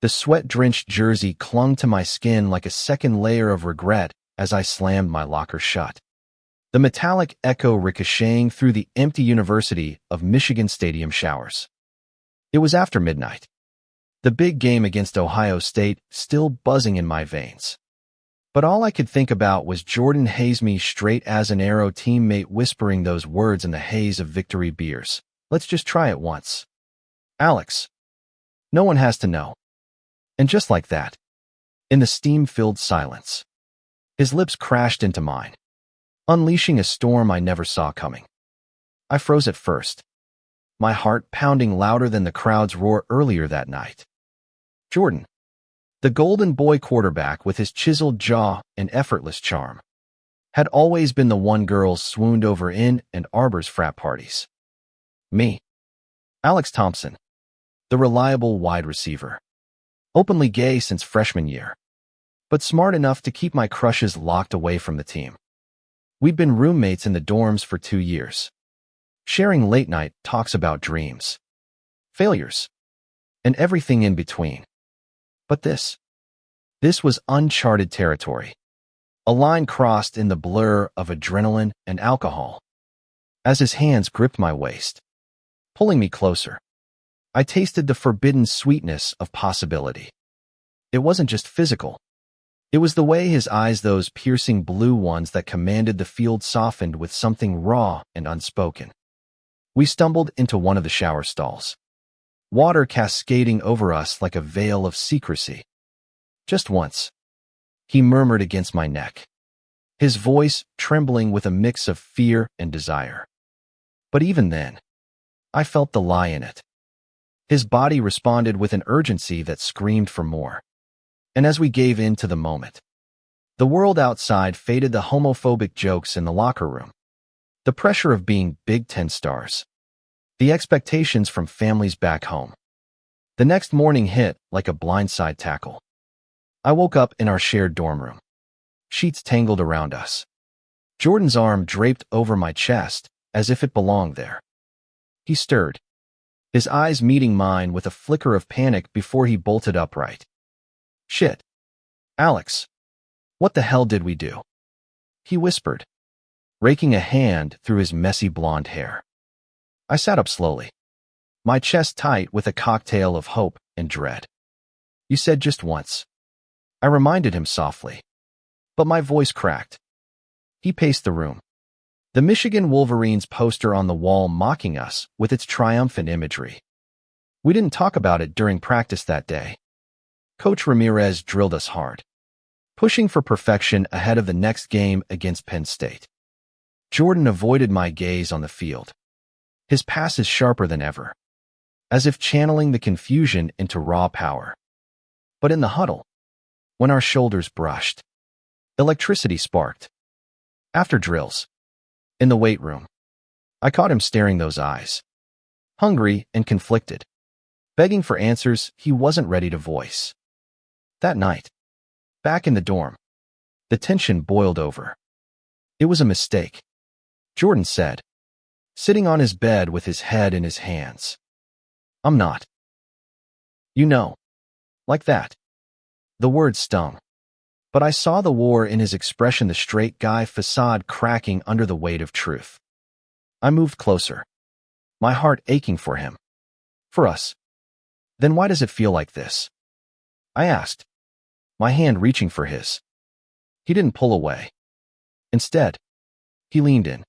The sweat-drenched jersey clung to my skin like a second layer of regret as I slammed my locker shut. The metallic echo ricocheting through the empty University of Michigan Stadium showers. It was after midnight. The big game against Ohio State still buzzing in my veins. But all I could think about was Jordan Hayes' straight as an arrow teammate whispering those words in the haze of victory beers. Let's just try it once. Alex. No one has to know. And just like that, in the steam-filled silence, his lips crashed into mine, unleashing a storm I never saw coming. I froze at first, my heart pounding louder than the crowd's roar earlier that night. Jordan, the golden boy quarterback with his chiseled jaw and effortless charm, had always been the one girls swooned over in Ann Arbor's frat parties. Me, Alex Thompson, the reliable wide receiver, openly gay since freshman year, but smart enough to keep my crushes locked away from the team. We'd been roommates in the dorms for 2 years, sharing late-night talks about dreams, failures, and everything in between. But this was uncharted territory, a line crossed in the blur of adrenaline and alcohol. As his hands gripped my waist, pulling me closer, I tasted the forbidden sweetness of possibility. It wasn't just physical. It was the way his eyes, those piercing blue ones that commanded the field, softened with something raw and unspoken. We stumbled into one of the shower stalls, water cascading over us like a veil of secrecy. Just once, he murmured against my neck, his voice trembling with a mix of fear and desire. But even then, I felt the lie in it. His body responded with an urgency that screamed for more. And as we gave in to the moment, the world outside faded, the homophobic jokes in the locker room, the pressure of being Big Ten stars, the expectations from families back home. The next morning hit like a blindside tackle. I woke up in our shared dorm room, sheets tangled around us, Jordan's arm draped over my chest as if it belonged there. He stirred, his eyes meeting mine with a flicker of panic before he bolted upright. Shit. Alex. What the hell did we do? He whispered, raking a hand through his messy blonde hair. I sat up slowly, my chest tight with a cocktail of hope and dread. You said just once. I reminded him softly, but my voice cracked. He paced the room, the Michigan Wolverines poster on the wall mocking us with its triumphant imagery. We didn't talk about it during practice that day. Coach Ramirez drilled us hard, pushing for perfection ahead of the next game against Penn State. Jordan avoided my gaze on the field, his passes sharper than ever, as if channeling the confusion into raw power. But in the huddle, when our shoulders brushed, electricity sparked. After drills, in the weight room, I caught him staring those eyes, hungry and conflicted, begging for answers he wasn't ready to voice. That night, back in the dorm, the tension boiled over. It was a mistake, Jordan said, sitting on his bed with his head in his hands. I'm not. You know, like that. The words stung, but I saw the war in his expression, the straight guy facade cracking under the weight of truth. I moved closer, my heart aching for him, for us. Then why does it feel like this? I asked, my hand reaching for his. He didn't pull away. Instead, he leaned in,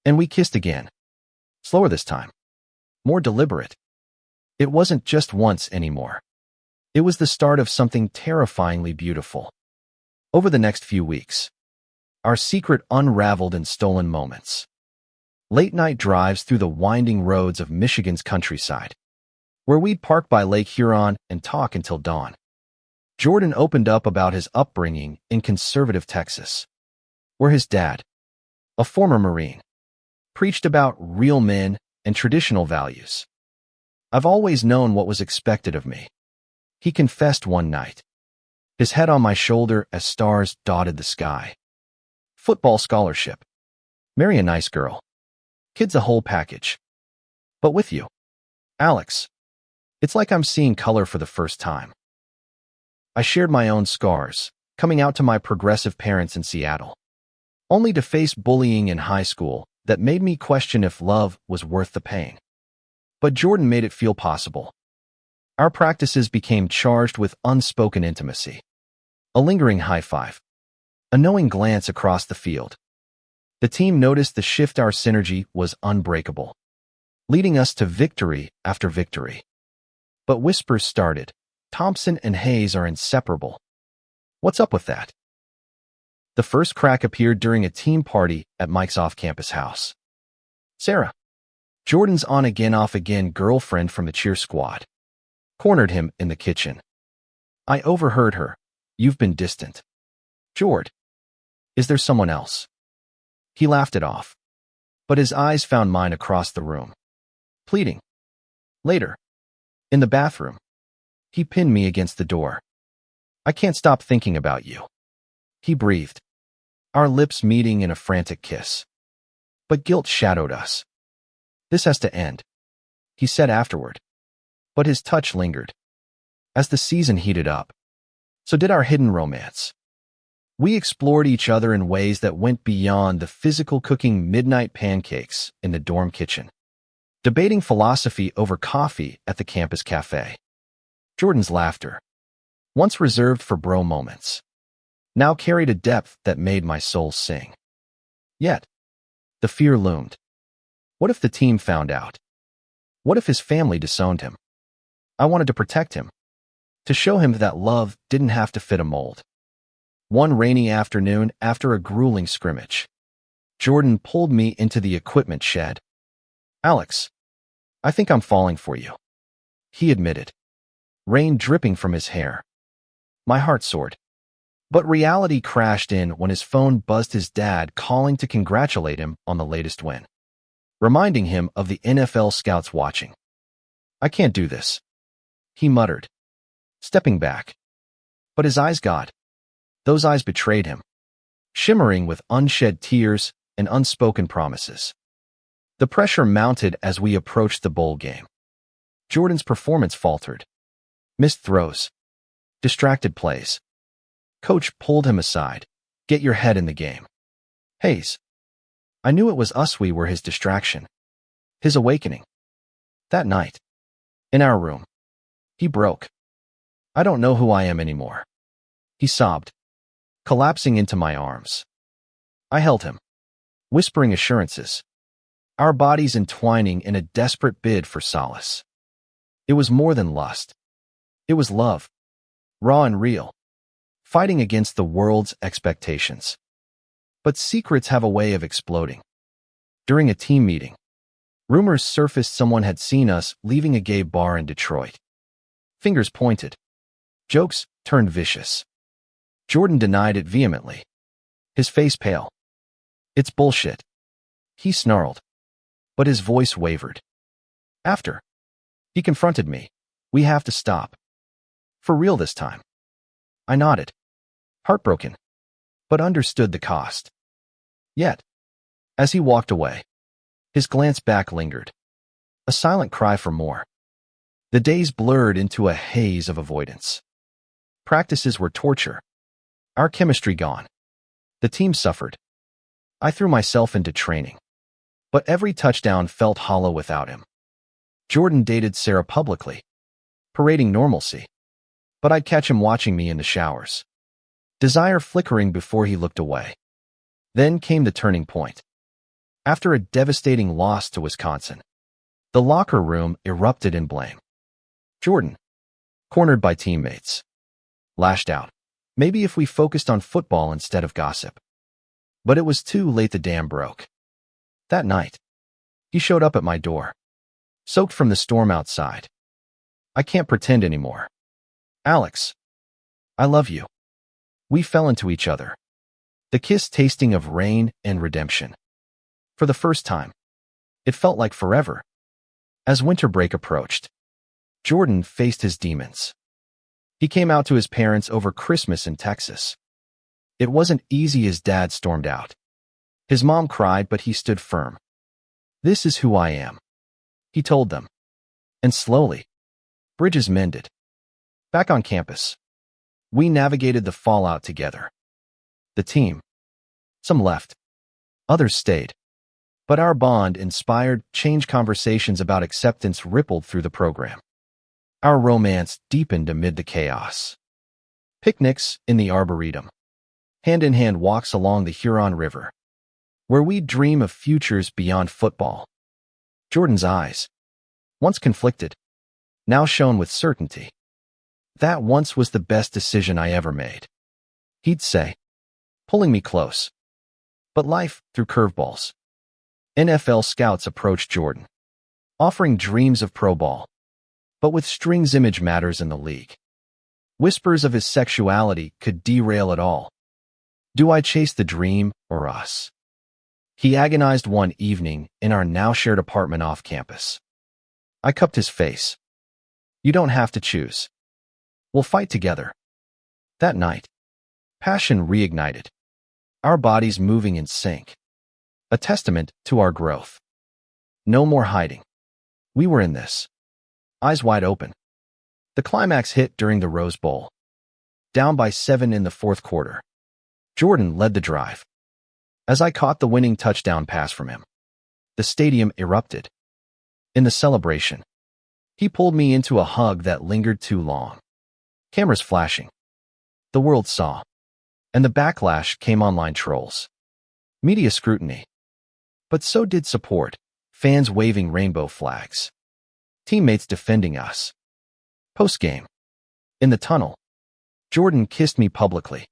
and we kissed again, slower this time, more deliberate. It wasn't just once anymore. It was the start of something terrifyingly beautiful. Over the next few weeks, our secret unraveled in stolen moments. Late-night drives through the winding roads of Michigan's countryside, where we'd park by Lake Huron and talk until dawn. Jordan opened up about his upbringing in conservative Texas, where his dad, a former Marine, preached about real men and traditional values. I've always known what was expected of me, he confessed one night, his head on my shoulder as stars dotted the sky. Football scholarship. Marry a nice girl. Kids, a whole package. But with you, Alex, it's like I'm seeing color for the first time. I shared my own scars, coming out to my progressive parents in Seattle, only to face bullying in high school that made me question if love was worth the pain. But Jordan made it feel possible. Our practices became charged with unspoken intimacy. A lingering high five. A knowing glance across the field. The team noticed the shift. Our synergy was unbreakable, leading us to victory after victory. But whispers started. Thompson and Hayes are inseparable. What's up with that? The first crack appeared during a team party at Mike's off-campus house. Sarah, Jordan's on-again, off-again girlfriend from the cheer squad, cornered him in the kitchen. I overheard her. You've been distant. Jord, is there someone else? He laughed it off, but his eyes found mine across the room, pleading. Later, in the bathroom, he pinned me against the door. I can't stop thinking about you. He breathed, our lips meeting in a frantic kiss. But guilt shadowed us. This has to end, he said afterward. But his touch lingered. As the season heated up, so did our hidden romance. We explored each other in ways that went beyond the physical, cooking midnight pancakes in the dorm kitchen, debating philosophy over coffee at the campus cafe. Jordan's laughter, once reserved for bro moments, now carried a depth that made my soul sing. Yet, the fear loomed. What if the team found out? What if his family disowned him? I wanted to protect him, to show him that love didn't have to fit a mold. One rainy afternoon, after a grueling scrimmage, Jordan pulled me into the equipment shed. Alex, I think I'm falling for you, he admitted, rain dripping from his hair. My heart soared. But reality crashed in when his phone buzzed, his dad calling to congratulate him on the latest win, reminding him of the NFL scouts watching. I can't do this, he muttered, stepping back. But his eyes, God, those eyes betrayed him, shimmering with unshed tears and unspoken promises. The pressure mounted as we approached the bowl game. Jordan's performance faltered. Missed throws, distracted plays. Coach pulled him aside. Get your head in the game. Hayes. I knew it was us. We were his distraction, his awakening. That night, in our room, he broke. I don't know who I am anymore, he sobbed, collapsing into my arms. I held him, whispering assurances, our bodies entwining in a desperate bid for solace. It was more than lust. It was love, raw and real, fighting against the world's expectations. But secrets have a way of exploding. During a team meeting, rumors surfaced someone had seen us leaving a gay bar in Detroit. Fingers pointed. Jokes turned vicious. Jordan denied it vehemently, his face pale. It's bullshit, he snarled, but his voice wavered. After he confronted me, we have to stop. For real this time. I nodded, heartbroken, but understood the cost. Yet, as he walked away, his glance back lingered, a silent cry for more. The days blurred into a haze of avoidance. Practices were torture, our chemistry gone. The team suffered. I threw myself into training, but every touchdown felt hollow without him. Jordan dated Sarah publicly, parading normalcy, but I'd catch him watching me in the showers, desire flickering before he looked away. Then came the turning point. After a devastating loss to Wisconsin, the locker room erupted in blame. Jordan, cornered by teammates, lashed out. Maybe if we focused on football instead of gossip. But it was too late. The dam broke. That night, he showed up at my door, soaked from the storm outside. I can't pretend anymore. Alex, I love you. We fell into each other, the kiss tasting of rain and redemption. For the first time, it felt like forever. As winter break approached, Jordan faced his demons. He came out to his parents over Christmas in Texas. It wasn't easy. His dad stormed out. His mom cried, but he stood firm. This is who I am, he told them. And slowly, bridges mended. Back on campus, We navigated the fallout together. The team. Some left. Others stayed. But our bond inspired change. Conversations about acceptance rippled through the program. Our romance deepened amid the chaos. Picnics in the Arboretum. Hand-in-hand walks along the Huron River, where we dream of futures beyond football. Jordan's eyes, once conflicted, now shone with certainty. That once was the best decision I ever made, he'd say, pulling me close. But life threw curveballs. NFL scouts approached Jordan, offering dreams of pro ball, but with strings. Image matters in the league. Whispers of his sexuality could derail it all. Do I chase the dream or us? He agonized one evening in our now-shared apartment off campus. I cupped his face. You don't have to choose. We'll fight together. That night, passion reignited, our bodies moving in sync, a testament to our growth. No more hiding. We were in this, eyes wide open. The climax hit during the Rose Bowl. Down by 7 in the fourth quarter, Jordan led the drive. As I caught the winning touchdown pass from him, the stadium erupted. In the celebration, he pulled me into a hug that lingered too long. Cameras flashing. The world saw. And the backlash came. Online trolls. Media scrutiny. But so did support. Fans waving rainbow flags. Teammates defending us. Post-game. In the tunnel, Jordan kissed me publicly.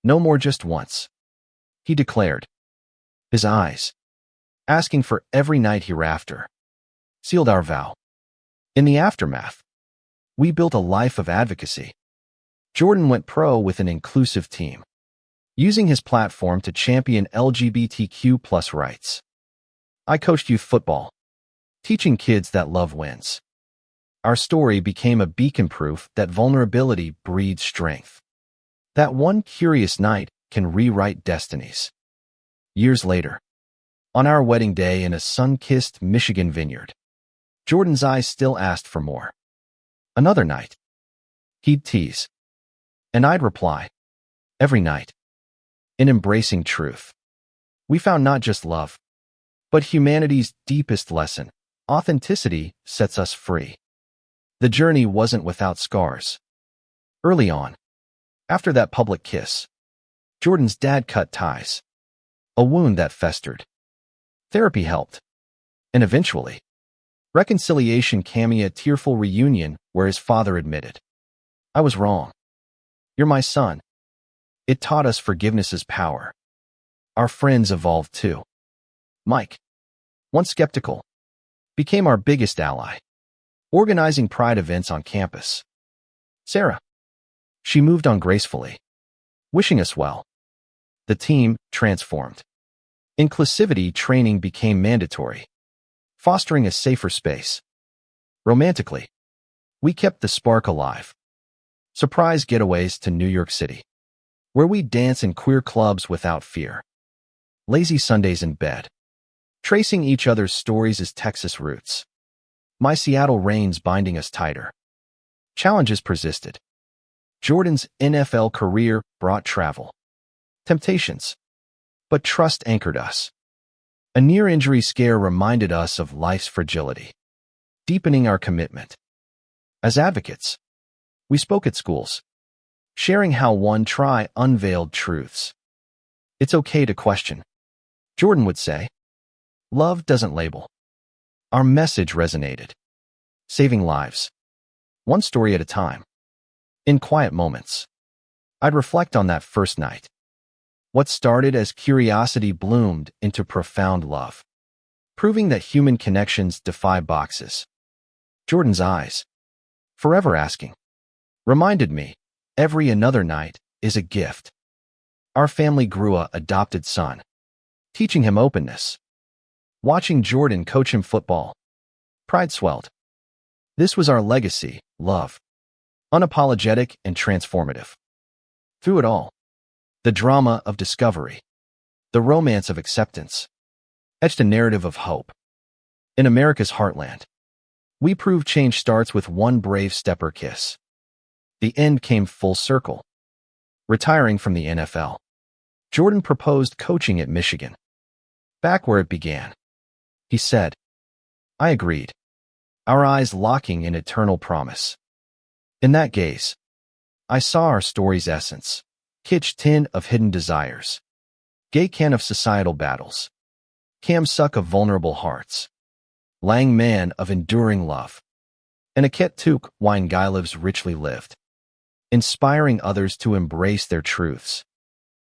No more just once, he declared. His eyes, asking for every night hereafter, sealed our vow. In the aftermath, we built a life of advocacy. Jordan went pro with an inclusive team, using his platform to champion LGBTQ+ rights. I coached youth football, teaching kids that love wins. Our story became a beacon, proof that vulnerability breeds strength. That one curious night can rewrite destinies. Years later, on our wedding day in a sun-kissed Michigan vineyard, Jordan's eyes still asked for more. Another night. He'd tease. And I'd reply. Every night. In embracing truth, we found not just love, but humanity's deepest lesson. Authenticity sets us free. The journey wasn't without scars. Early on, after that public kiss, Jordan's dad cut ties, a wound that festered. Therapy helped, and eventually, reconciliation came. A tearful reunion where his father admitted, I was wrong. You're my son. It taught us forgiveness's power. Our friends evolved too. Mike, once skeptical, became our biggest ally, organizing pride events on campus. Sarah, she moved on gracefully, wishing us well. The team transformed. Inclusivity training became mandatory, fostering a safer space. Romantically, we kept the spark alive. Surprise getaways to New York City, where we dance in queer clubs without fear. Lazy Sundays in bed, tracing each other's stories as Texas roots. My Seattle rains binding us tighter. Challenges persisted. Jordan's NFL career brought travel, temptations, but trust anchored us. A near-injury scare reminded us of life's fragility, deepening our commitment. As advocates, we spoke at schools, sharing how one try unveiled truths. It's okay to question, Jordan would say. Love doesn't label. Our message resonated, saving lives, one story at a time. In quiet moments, I'd reflect on that first night. What started as curiosity bloomed into profound love, proving that human connections defy boxes. Jordan's eyes, forever asking, reminded me, every another night is a gift. Our family grew a adopted son, teaching him openness. Watching Jordan coach him football, pride swelled. This was our legacy, love, unapologetic and transformative. Through it all, the drama of discovery, the romance of acceptance, etched a narrative of hope. In America's heartland, we prove change starts with one brave stepper kiss. The end came full circle. Retiring from the NFL, Jordan proposed coaching at Michigan. Back where it began. He said, I agreed, our eyes locking in eternal promise. In that gaze, I saw our story's essence. Kitsch tin of hidden desires. Gay can of societal battles. Cam suck of vulnerable hearts. Lang man of enduring love. And a ket tuk wine guy lives richly lived. Inspiring others to embrace their truths.